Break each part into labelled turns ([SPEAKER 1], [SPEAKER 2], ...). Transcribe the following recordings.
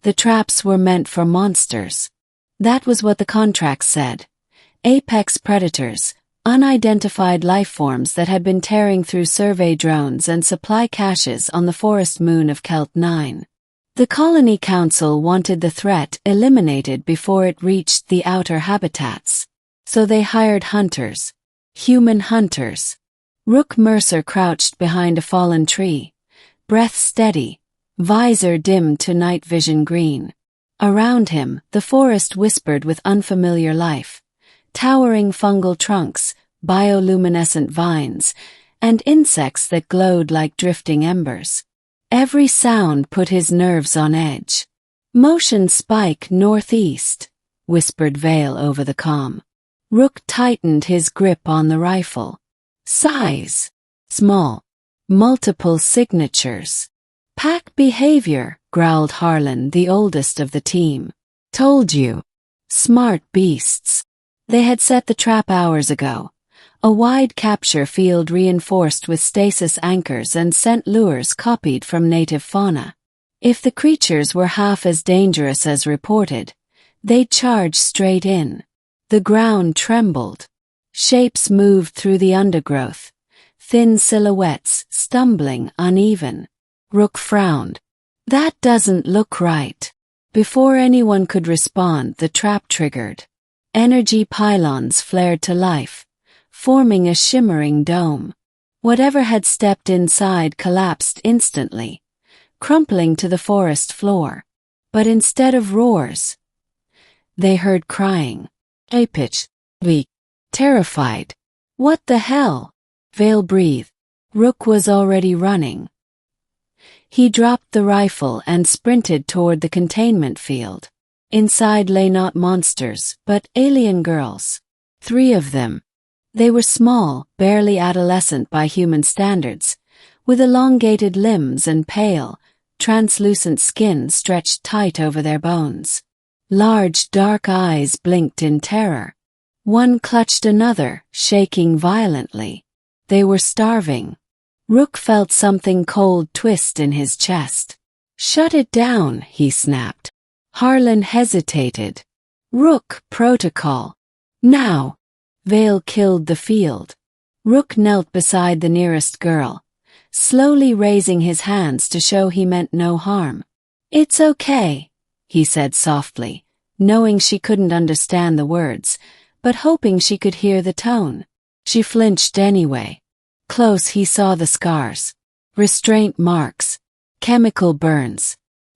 [SPEAKER 1] The traps were meant for monsters. That was what the contract said. Apex predators, unidentified lifeforms that had been tearing through survey drones and supply caches on the forest moon of Kelt 9. The Colony Council wanted the threat eliminated before it reached the outer habitats. So they hired hunters. Human hunters. Rook Mercer crouched behind a fallen tree, breath steady, visor dimmed to night vision green. Around him, the forest whispered with unfamiliar life. Towering fungal trunks, bioluminescent vines, and insects that glowed like drifting embers. Every sound put his nerves on edge. "Motion spike northeast," whispered Vale over the comm. Rook tightened his grip on the rifle. "Size. Small. Multiple signatures." "Pack behavior," growled Harlan, the oldest of the team. "Told you. Smart beasts." They had set the trap hours ago. A wide capture field reinforced with stasis anchors and scent lures copied from native fauna. If the creatures were half as dangerous as reported, they'd charge straight in. The ground trembled. Shapes moved through the undergrowth, thin silhouettes, stumbling, uneven. Rook frowned. "That doesn't look right." Before anyone could respond, the trap triggered. Energy pylons flared to life, forming a shimmering dome. Whatever had stepped inside collapsed instantly, crumpling to the forest floor. But instead of roars, they heard crying. High-pitched, weak, terrified. "What the hell?" Vale breathed. Rook was already running. He dropped the rifle and sprinted toward the containment field. Inside lay not monsters, but alien girls. 3 of them. They were small, barely adolescent by human standards, with elongated limbs and pale, translucent skin stretched tight over their bones. Large, dark eyes blinked in terror. One clutched another, shaking violently. They were starving. Rook felt something cold twist in his chest. "Shut it down," he snapped. Harlan hesitated. "Rook, protocol. Now." Vale killed the field. Rook knelt beside the nearest girl, slowly raising his hands to show he meant no harm. "It's okay," he said softly, knowing she couldn't understand the words, but hoping she could hear the tone. She flinched anyway. Close he saw the scars. Restraint marks. Chemical burns.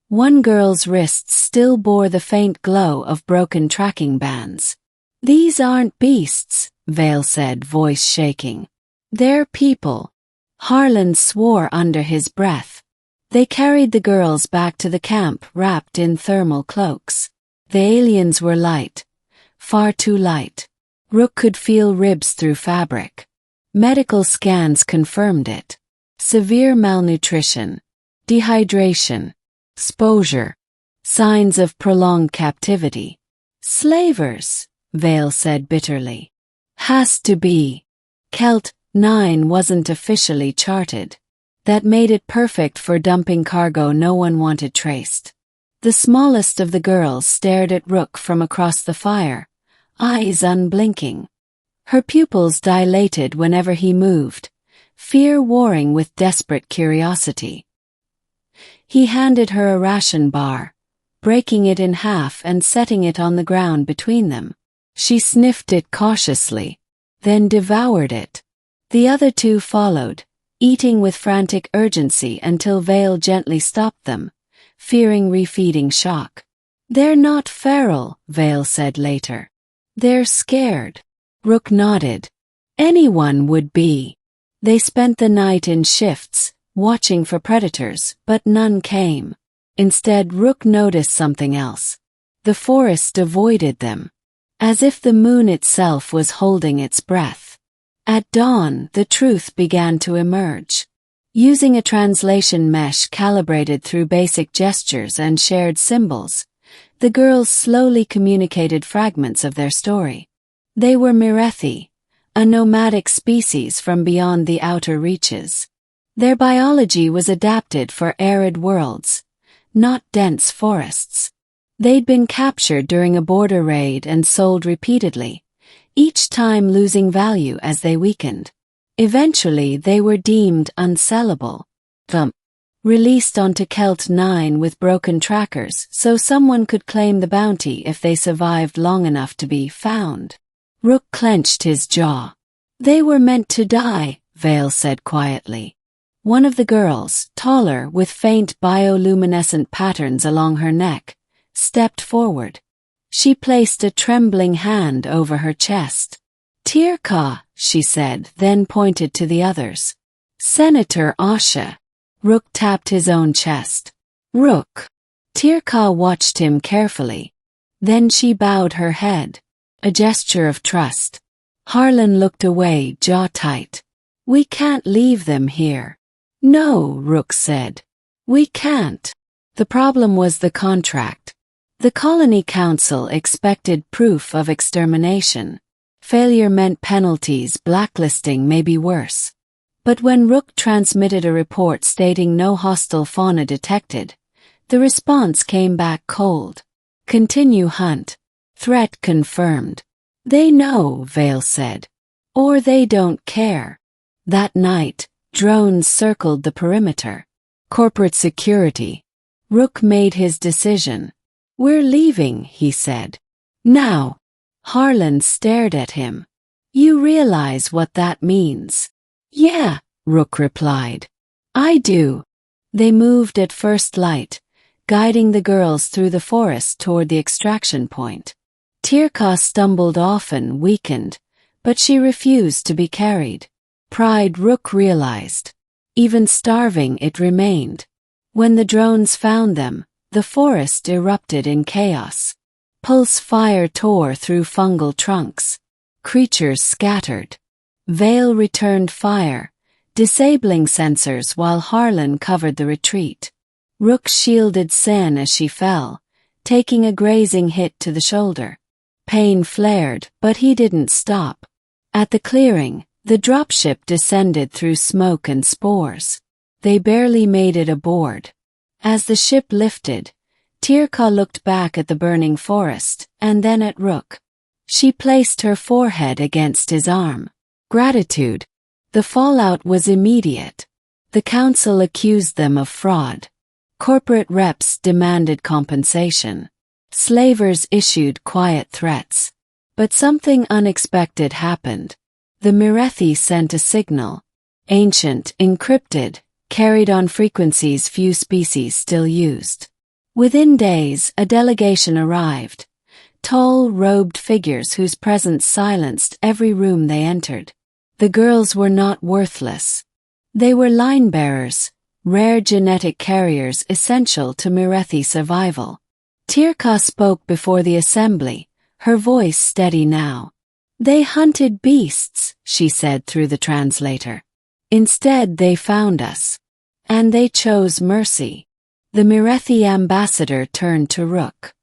[SPEAKER 1] One girl's wrists still bore the faint glow of broken tracking bands. "These aren't beasts," Vale said, voice shaking. "They're people." Harlan swore under his breath. They carried the girls back to the camp wrapped in thermal cloaks. The aliens were light. Far too light. Rook could feel ribs through fabric. Medical scans confirmed it. Severe malnutrition. Dehydration. Exposure. Signs of prolonged captivity. "Slavers," Vale said bitterly. "Has to be." Kelt 9 wasn't officially charted. That made it perfect for dumping cargo no one wanted traced. The smallest of the girls stared at Rook from across the fire, eyes unblinking. Her pupils dilated whenever he moved, fear warring with desperate curiosity. He handed her a ration bar, breaking it in half and setting it on the ground between them. She sniffed it cautiously, then devoured it. The other 2 followed, eating with frantic urgency until Vale gently stopped them, fearing refeeding shock. "They're not feral," Vale said later. "They're scared." Rook nodded. "Anyone would be." They spent the night in shifts, watching for predators, but none came. Instead, Rook noticed something else. The forest avoided them, as if the moon itself was holding its breath. At dawn, the truth began to emerge. Using a translation mesh calibrated through basic gestures and shared symbols, the girls slowly communicated fragments of their story. They were Mirethi, a nomadic species from beyond the outer reaches. Their biology was adapted for arid worlds, not dense forests. They'd been captured during a border raid and sold repeatedly, each time losing value as they weakened. Eventually they were deemed unsellable. Released onto Kelt 9 with broken trackers so someone could claim the bounty if they survived long enough to be found. Rook clenched his jaw. They were meant to die, Vale said quietly. One of the girls, taller with faint bioluminescent patterns along her neck, stepped forward. She placed a trembling hand over her chest. Tirka, she said, then pointed to the others. Senator Asha. Rook tapped his own chest. Rook. Tirka watched him carefully. Then she bowed her head, a gesture of trust. Harlan looked away, jaw tight. We can't leave them here. No, Rook said. We can't. The problem was the contract. The Colony Council expected proof of extermination. Failure meant penalties, blacklisting, maybe worse. But when Rook transmitted a report stating no hostile fauna detected, the response came back cold. Continue hunt. Threat confirmed. They know, Vale said. Or they don't care. That night, drones circled the perimeter. Corporate security. Rook made his decision. We're leaving, he said. Now. Harlan stared at him. You realize what that means? Yeah, Rook replied. I do. They moved at first light, guiding the girls through the forest toward the extraction point. Tirka stumbled often, weakened, but she refused to be carried. Pride, Rook realized. Even starving, it remained. When the drones found them, the forest erupted in chaos. Pulse fire tore through fungal trunks. Creatures scattered. Vale returned fire, disabling sensors while Harlan covered the retreat. Rook shielded Sen as she fell, taking a grazing hit to the shoulder. Pain flared, but he didn't stop. At the clearing, the dropship descended through smoke and spores. They barely made it aboard. As the ship lifted, Tirka looked back at the burning forest, and then at Rook. She placed her forehead against his arm. Gratitude. The fallout was immediate. The council accused them of fraud. Corporate reps demanded compensation. Slavers issued quiet threats. But something unexpected happened. The Mirethi sent a signal. Ancient, encrypted, carried on frequencies few species still used. Within days, a delegation arrived. Tall, robed figures whose presence silenced every room they entered. The girls were not worthless. They were line-bearers, rare genetic carriers essential to Mirethi survival. Tirka spoke before the assembly, her voice steady now. They hunted beasts, she said through the translator. Instead they found us. And they chose mercy. The Mirethi ambassador turned to Rook.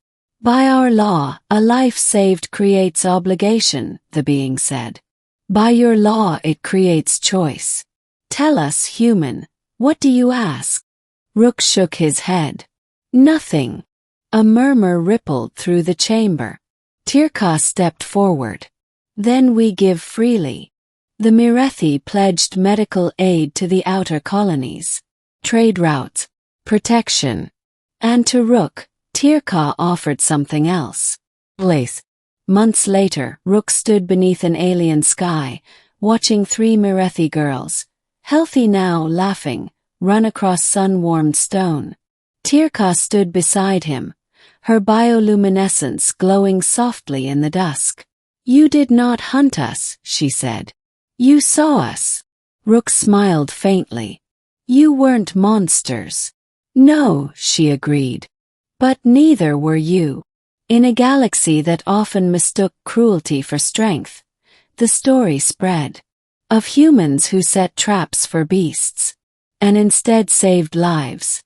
[SPEAKER 1] By our law, a life saved creates obligation, the being said. By your law it creates choice. Tell us, human, what do you ask? Rook shook his head. Nothing. A murmur rippled through the chamber. Tirka stepped forward. Then we give freely. The Mirethi pledged medical aid to the outer colonies. Trade routes. Protection. And to Rook, Tirka offered something else. Place. Months later, Rook stood beneath an alien sky, watching 3 Mirethi girls, healthy now, laughing, run across sun-warmed stone. Tirka stood beside him, her bioluminescence glowing softly in the dusk. You did not hunt us, she said. You saw us. Rook smiled faintly. You weren't monsters. No, she agreed. But neither were you. In a galaxy that often mistook cruelty for strength, the story spread. Of humans who set traps for beasts, and instead saved lives.